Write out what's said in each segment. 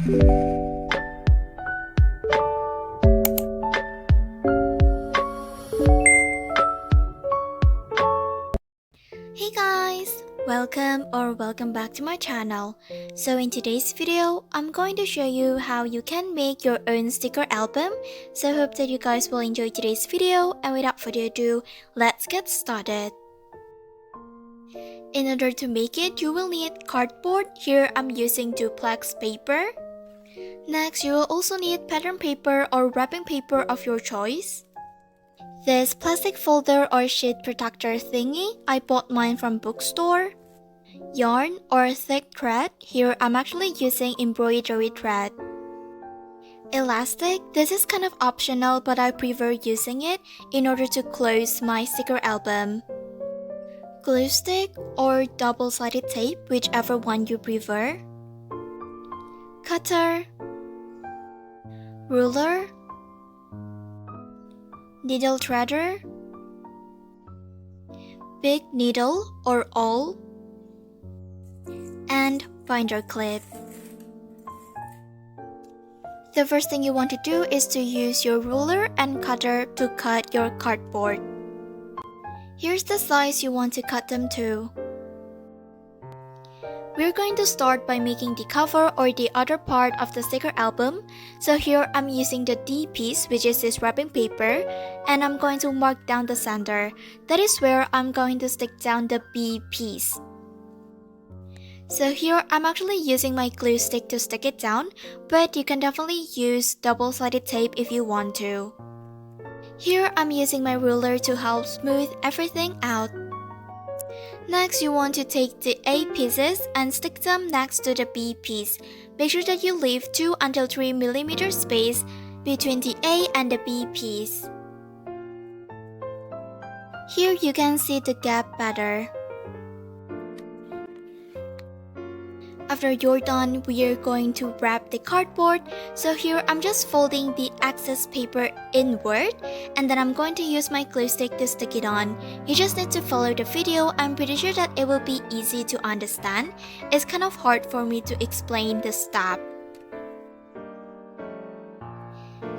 Hey guys! Welcome back to my channel. So in today's video, I'm going to show you how you can make your own sticker album. So I hope that you guys will enjoy today's video, and without further ado, let's get started. In order to make it, you will need cardboard. Here I'm using duplex paper. Next, you will also need pattern paper or wrapping paper of your choice. This plastic folder or sheet protector thingy, I bought mine from bookstore. Yarn or thick thread, here I'm actually using embroidery thread. Elastic, this is kind of optional but I prefer using it in order to close my sticker album. Glue stick or double-sided tape, whichever one you prefer. Cutter. Ruler. Needle threader, big needle or awl, and binder clip. The first thing you want to do is to use your ruler and cutter to cut your cardboard. Here's the size you want to cut them to. We're going to start by making the cover or the other part of the sticker album. So here I'm using the D piece, which is this wrapping paper, and I'm going to mark down the center. That is where I'm going to stick down the B piece. So here I'm actually using my glue stick to stick it down, but you can definitely use double-sided tape if you want to. Here I'm using my ruler to help smooth everything out. Next, you want to take the A pieces and stick them next to the B piece. Make sure that you leave 2 until 3 mm space between the A and the B piece. Here you can see the gap better. After you're done, we're going to wrap the cardboard. So here I'm just folding the excess paper inward, and then I'm going to use my glue stick to stick it on. You just need to follow the video. I'm pretty sure that it will be easy to understand. It's kind of hard for me to explain this step.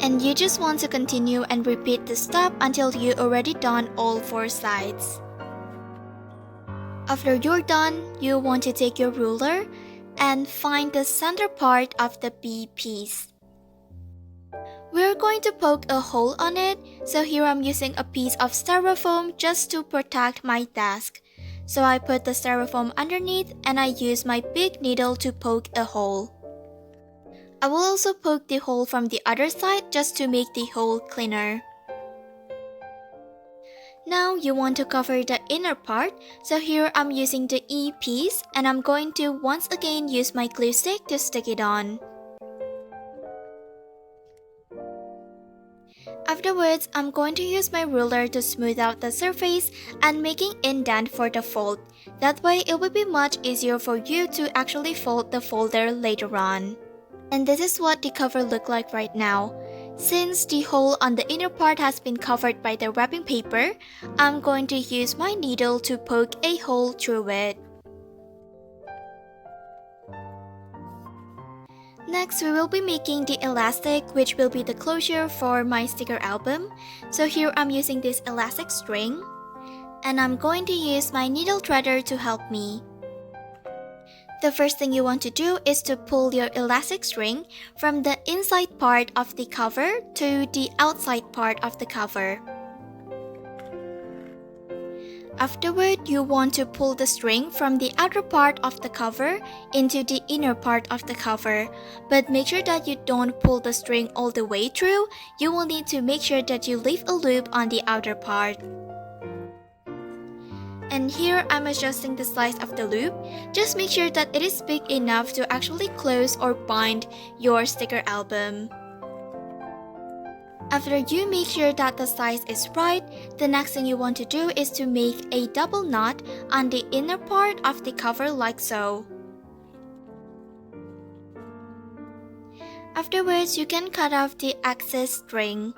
And you just want to continue and repeat this step until you already done all 4 sides. After you're done, you want to take your ruler and find the center part of the B piece. We're going to poke a hole on it, so here I'm using a piece of styrofoam just to protect my desk. So I put the styrofoam underneath and I use my big needle to poke a hole. I will also poke the hole from the other side just to make the hole cleaner. Now you want to cover the inner part, so here I'm using the E piece and I'm going to once again use my glue stick to stick it on. Afterwards, I'm going to use my ruler to smooth out the surface and making indent for the fold. That way it will be much easier for you to actually fold the folder later on. And this is what the cover looks like right now. Since the hole on the inner part has been covered by the wrapping paper, I'm going to use my needle to poke a hole through it. Next, we will be making the elastic, which will be the closure for my sticker album. So here I'm using this elastic string, and I'm going to use my needle threader to help me. The first thing you want to do is to pull your elastic string from the inside part of the cover to the outside part of the cover. Afterward, you want to pull the string from the outer part of the cover into the inner part of the cover. But make sure that you don't pull the string all the way through. You will need to make sure that you leave a loop on the outer part. And here I'm adjusting the size of the loop. Just make sure that it is big enough to actually close or bind your sticker album. After you make sure that the size is right, the next thing you want to do is to make a double knot on the inner part of the cover like so. Afterwards, you can cut off the excess string.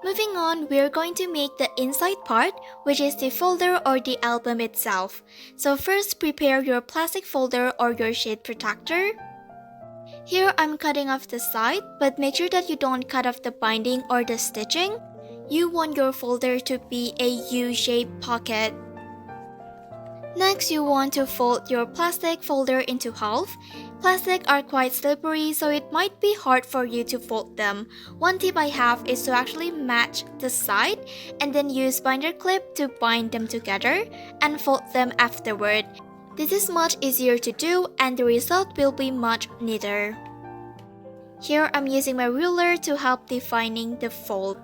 Moving on, we're going to make the inside part, which is the folder or the album itself. So first, prepare your plastic folder or your sheet protector. Here I'm cutting off the side, but make sure that you don't cut off the binding or the stitching. You want your folder to be a U-shaped pocket. Next, you want to fold your plastic folder into half. Plastic are quite slippery, so it might be hard for you to fold them. One tip I have is to actually match the side and then use binder clip to bind them together and fold them afterward. This is much easier to do and the result will be much neater. Here I'm using my ruler to help defining the fold.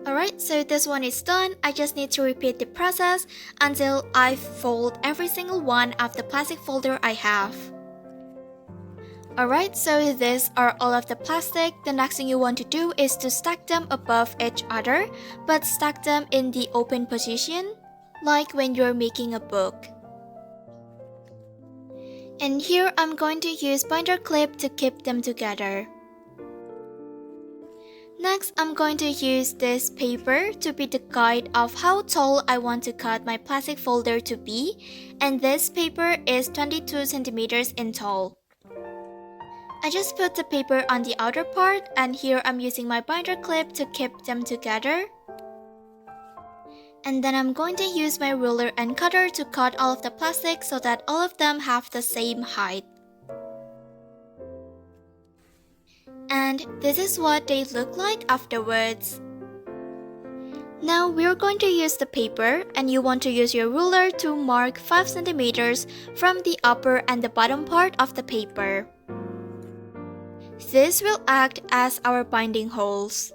Alright, so this one is done. I just need to repeat the process until I fold every single one of the plastic folder I have. Alright, so these are all of the plastic. The next thing you want to do is to stack them above each other, but stack them in the open position, like when you're making a book. And here I'm going to use binder clip to keep them together. Next, I'm going to use this paper to be the guide of how tall I want to cut my plastic folder to be, and this paper is 22 centimeters in tall. I just put the paper on the outer part, and here I'm using my binder clip to keep them together. And then I'm going to use my ruler and cutter to cut all of the plastic so that all of them have the same height. And this is what they look like afterwards. Now we're going to use the paper, and you want to use your ruler to mark 5 centimeters from the upper and the bottom part of the paper. This will act as our binding holes.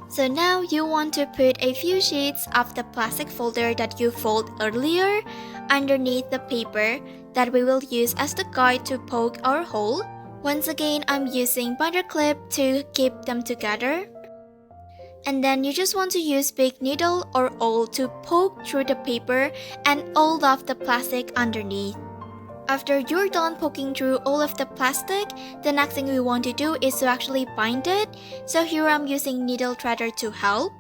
So now you want to put a few sheets of the plastic folder that you fold earlier underneath the paper that we will use as the guide to poke our hole. Once again, I'm using binder clip to keep them together. And then you just want to use big needle or awl to poke through the paper and all of the plastic underneath. After you're done poking through all of the plastic, the next thing we want to do is to actually bind it. So here I'm using needle threader to help.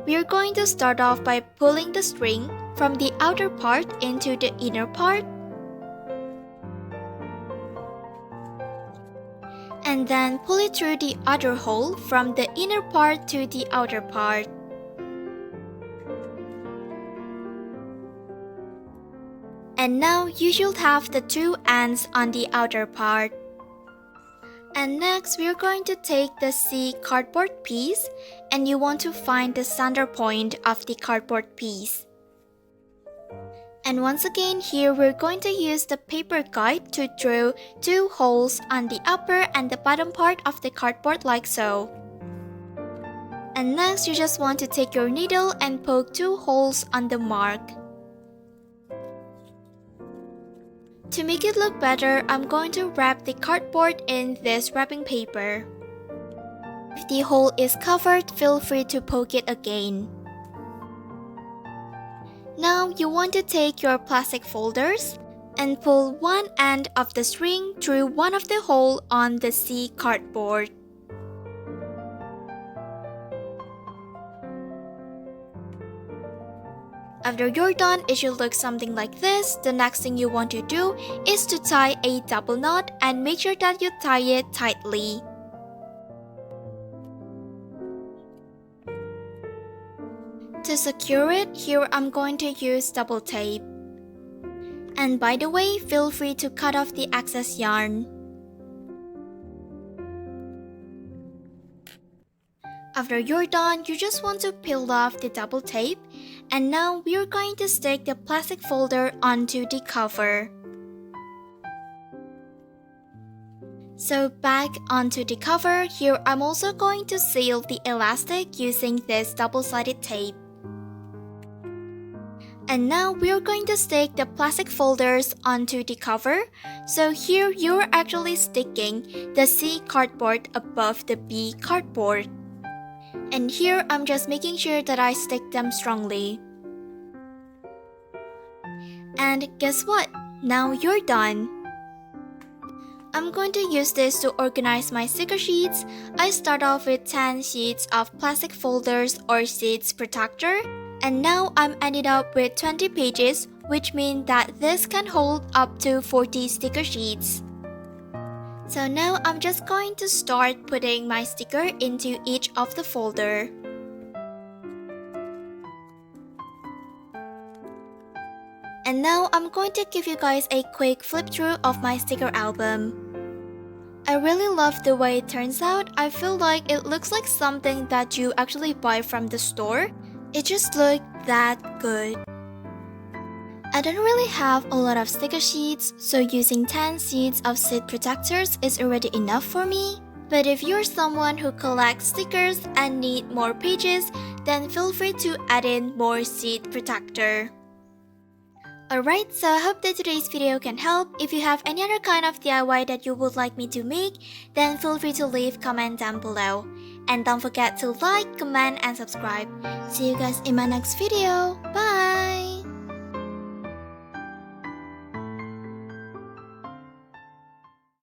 We're going to start off by pulling the string from the outer part into the inner part. And then pull it through the other hole from the inner part to the outer part. And now you should have the two ends on the outer part. And next we're going to take the C cardboard piece, and you want to find the center point of the cardboard piece. And once again, here we're going to use the paper guide to draw 2 holes on the upper and the bottom part of the cardboard like so. And next, you just want to take your needle and poke 2 holes on the mark. To make it look better, I'm going to wrap the cardboard in this wrapping paper. If the hole is covered, feel free to poke it again. Now you want to take your plastic folders and pull one end of the string through one of the holes on the C cardboard. After you're done, it should look something like this. The next thing you want to do is to tie a double knot and make sure that you tie it tightly. To secure it, here I'm going to use double tape. And by the way, feel free to cut off the excess yarn. After you're done, you just want to peel off the double tape. And now we're going to stick the plastic folder onto the cover. So back onto the cover, here I'm also going to seal the elastic using this double-sided tape. And now we're going to stick the plastic folders onto the cover. So here you're actually sticking the C cardboard above the B cardboard. And here I'm just making sure that I stick them strongly. And guess what? Now you're done. I'm going to use this to organize my sticker sheets. I start off with 10 sheets of plastic folders or sheets protector. And now I'm ended up with 20 pages which means that this can hold up to 40 sticker sheets. So now I'm just going to start putting my sticker into each of the folder. And now I'm going to give you guys a quick flip through of my sticker album. I really love the way it turns out. I feel like it looks like something that you actually buy from the store. It just looks that good. I don't really have a lot of sticker sheets, so using 10 sheets of seed protectors is already enough for me. But if you're someone who collects stickers and need more pages, then feel free to add in more seed protector. Alright, so I hope that today's video can help. If you have any other kind of DIY that you would like me to make, then feel free to leave comment down below. And don't forget to like, comment, and subscribe. See you guys in my next video. Bye!